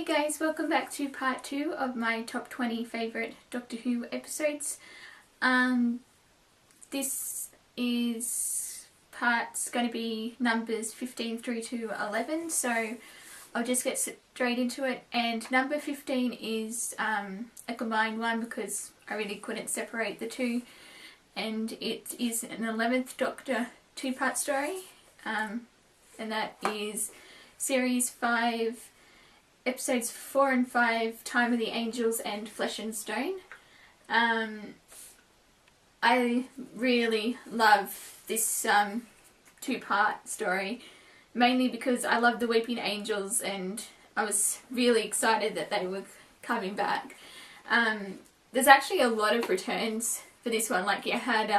Hey guys, welcome back to part 2 of my top 20 favourite Doctor Who episodes. This is parts going to be numbers 15 through to 11, so I'll just get straight into it. And number 15 is a combined one because I really couldn't separate the two, and it is an 11th Doctor two-part story, and that is Series 5, Episodes 4 and 5, Time of the Angels and Flesh and Stone. I really love this two-part story, mainly because I love the Weeping Angels and I was really excited that they were coming back. There's actually a lot of returns for this one. Like you had,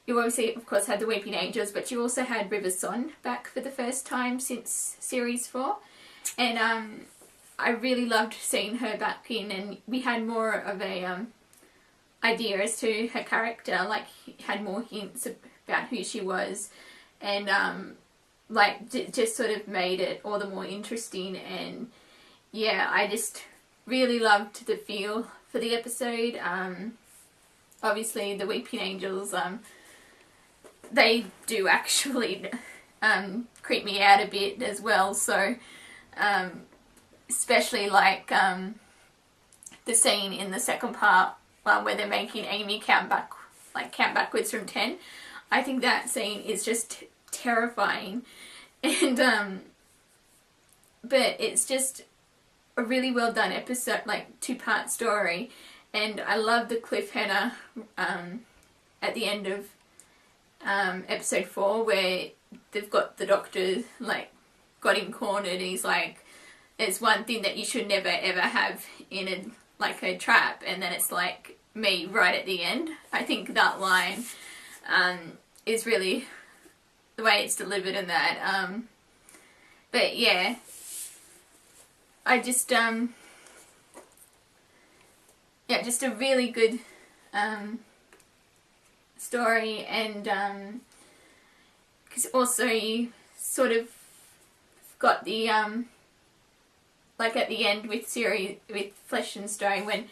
you obviously of course had the Weeping Angels, but you also had River Song back for the first time since Series 4. And I really loved seeing her back in, and we had more of a idea as to her character, like had more hints about who she was, and just sort of made it all the more interesting. And yeah, I just really loved the feel for the episode. Obviously the Weeping Angels, they do actually creep me out a bit as well, so especially like the scene in the second part where they're making Amy count backwards from 10. I think that scene is just terrifying, and but it's just a really well done episode, like two-part story. And I love the cliffhanger at the end of episode 4 where they've got the Doctor like got him cornered. He's like, it's one thing that you should never ever have in a trap, and then it's like me right at the end. I think that line is really the way it's delivered in that. But yeah, I just just a really good story, and because also you sort of got the like at the end with Flesh and Stone, when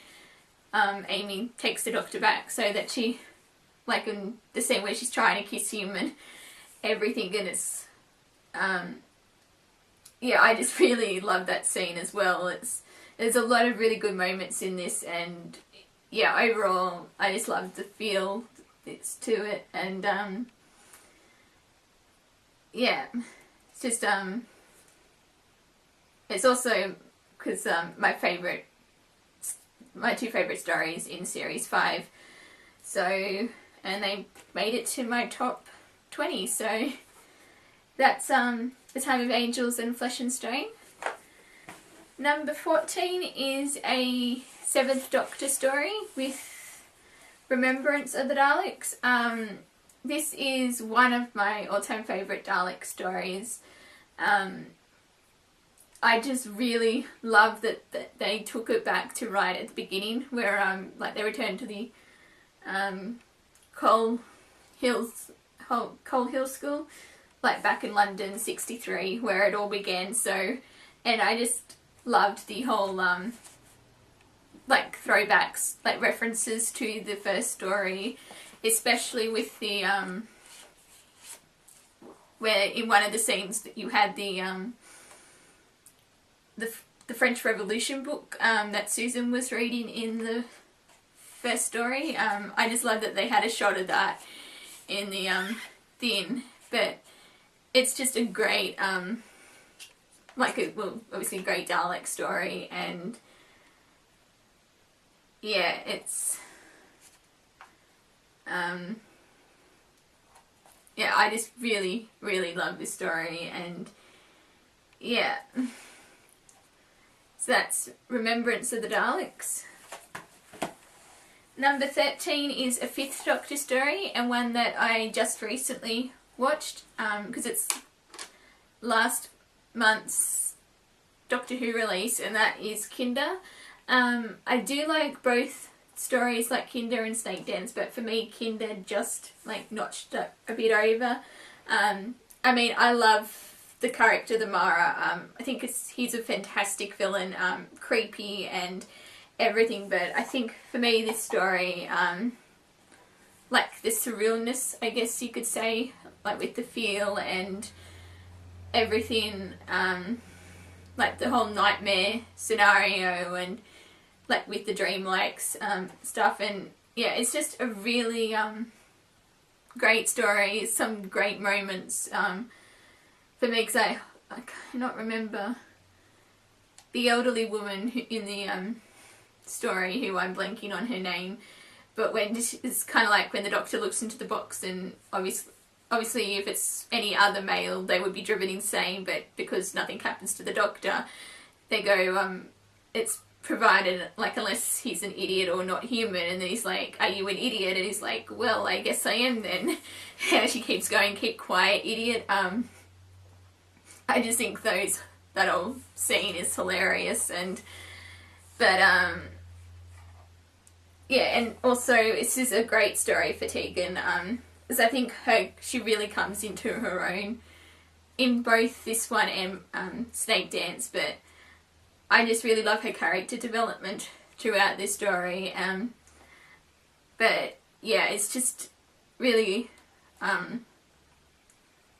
Amy takes the Doctor back so that she, like in the scene where she's trying to kiss him and everything, and it's yeah, I just really love that scene as well. There's a lot of really good moments in this, and yeah, overall I just love the feel it's to it, and yeah, it's just it's also because my two favourite stories in Series 5, so, and they made it to my top 20, so that's The Time of Angels and Flesh and Stone. Number 14 is a 7th Doctor story with Remembrance of the Daleks. This is one of my all-time favourite Dalek stories. I just really love that they took it back to right at the beginning, where like they returned to the Coal Hill School, like back in London '63, where it all began. So, and I just loved the whole like throwbacks, like references to the first story, especially with the where in one of the scenes that you had the French Revolution book that Susan was reading in the first story. I just love that they had a shot of that in the inn. But it's just a great obviously a great Dalek story, and yeah, it's yeah, I just really, really love this story, and yeah. So that's Remembrance of the Daleks. Number 13 is a 5th Doctor story, and one that I just recently watched, because it's last month's Doctor Who release, and that is Kinder. I do like both stories, like Kinder and Snake Dance, but for me Kinder just like notched up a bit over. I mean, I love the character, the Mara. I think he's a fantastic villain, creepy and everything, but I think for me this story, like the surrealness, I guess you could say, like with the feel and everything, like the whole nightmare scenario and like with the dreamlikes stuff, and yeah, it's just a really great story, some great moments for me, because I cannot remember the elderly woman in the story, who I'm blanking on her name, but when it's kind of like when the Doctor looks into the box, and obviously if it's any other male they would be driven insane, but because nothing happens to the Doctor, they go, it's provided, like, unless he's an idiot or not human, and then he's like, are you an idiot? And he's like, well, I guess I am then. And she keeps going, keep quiet, idiot. I just think that whole scene is hilarious, but yeah, and also it's just a great story for Tegan, because I think she really comes into her own in both this one and Snake Dance, but I just really love her character development throughout this story, but yeah, it's just really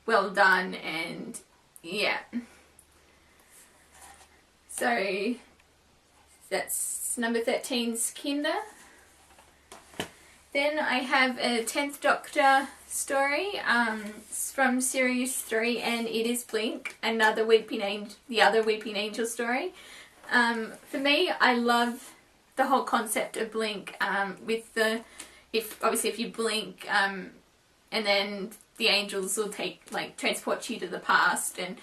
well done, and yeah. So that's number 13's Kinder. Then I have a 10th Doctor story from series 3, and it is Blink, the other Weeping Angel story. For me, I love the whole concept of Blink, with if you blink, and then the angels will transport you to the past, and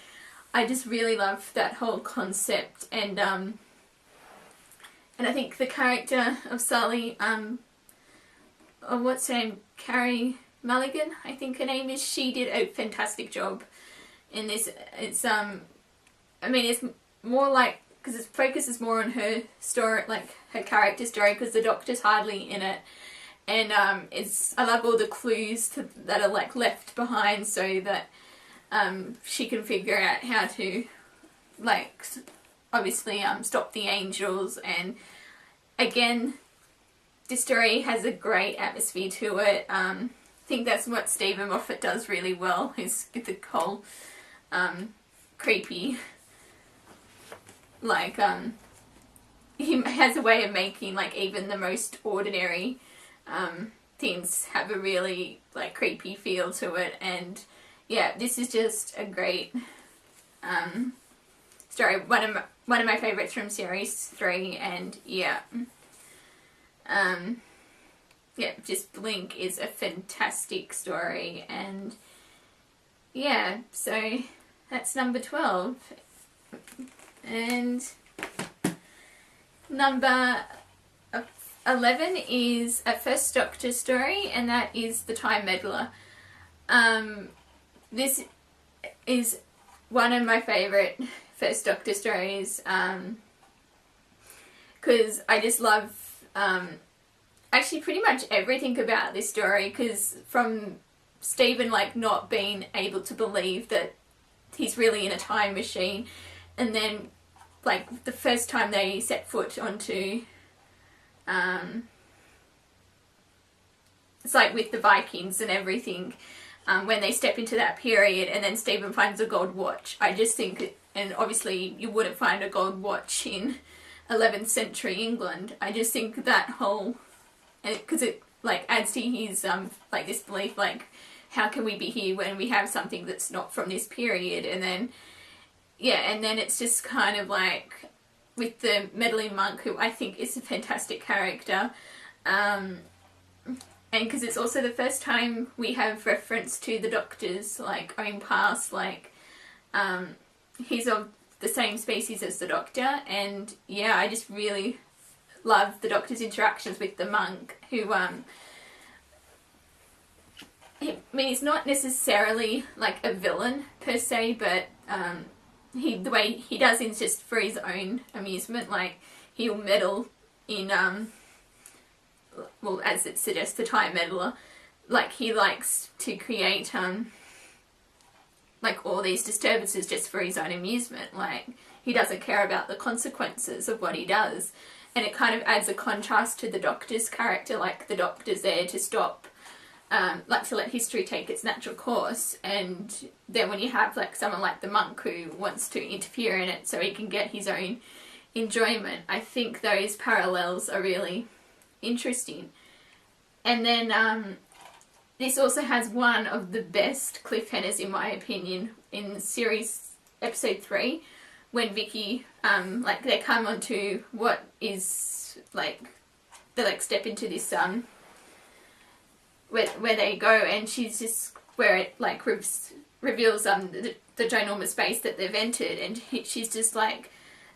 I just really love that whole concept, and I think the character of Sully, what's her name, Carrie Mulligan, I think her name is, she did a fantastic job in this. It's it's more like, because it focuses more on her story, like her character story, because the Doctor's hardly in it, and I love all the clues that are like left behind, so that she can figure out how to, like, obviously stop the angels. And again, this story has a great atmosphere to it. I think that's what Stephen Moffat does really well, is with the whole creepy, like, he has a way of making, like, even the most ordinary things have a really, like, creepy feel to it. And yeah, this is just a great story. One of my favourites from series 3, and yeah. Yeah, just Blink is a fantastic story, and yeah, so that's number 12. And number 11 is a First Doctor story, and that is The Time Meddler. This is one of my favourite First Doctor stories, because I just love actually pretty much everything about this story, because from Stephen, like, not being able to believe that he's really in a time machine, and then, like, the first time they set foot onto, it's like with the Vikings and everything, when they step into that period, and then Stephen finds a gold watch. I just think, and obviously you wouldn't find a gold watch in 11th century England. I just think that whole, because it like adds to his like this belief, like, how can we be here when we have something that's not from this period? And then yeah, and then it's just kind of like with the meddling monk, who I think is a fantastic character, and because it's also the first time we have reference to the Doctor's, like, own past, like, he's of the same species as the Doctor, and yeah, I just really love the Doctor's interactions with the monk, who, he's not necessarily like a villain per se, but the way he does it is just for his own amusement. Like, he'll meddle in, well, as it suggests, the Time Meddler, like, he likes to create like all these disturbances just for his own amusement. Like, he doesn't care about the consequences of what he does. And it kind of adds a contrast to the Doctor's character. Like, the Doctor's there to stop, like to let history take its natural course, and then when you have like someone like the monk who wants to interfere in it so he can get his own enjoyment, I think those parallels are really interesting. And then this also has one of the best cliffhangers in my opinion in series episode 3, when Vicky like they come onto what is like they like step into this where they go, and she's just where it like reveals the ginormous space that they've entered, and she's just like,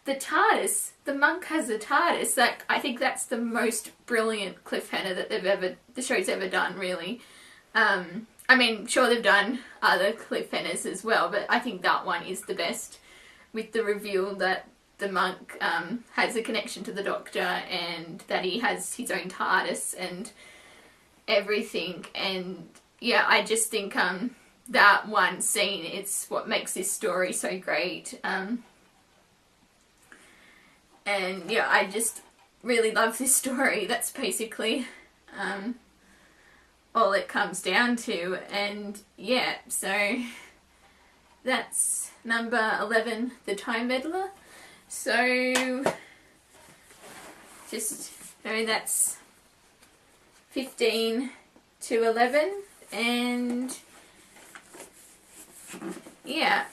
the TARDIS, the monk has a TARDIS. Like, I think that's the most brilliant cliffhanger that the show's ever done, really. I mean, sure, they've done other cliffhangers as well, but I think that one is the best, with the reveal that the monk has a connection to the Doctor, and that he has his own TARDIS and everything. And yeah, I just think that one scene, it's what makes this story so great. And yeah, I just really love this story. That's basically all it comes down to. And yeah, so that's number 11, The Time Meddler. So just know that's 15 to 11, and yeah.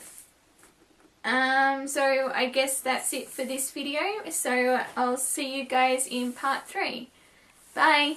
So I guess that's it for this video. So I'll see you guys in part 3. Bye!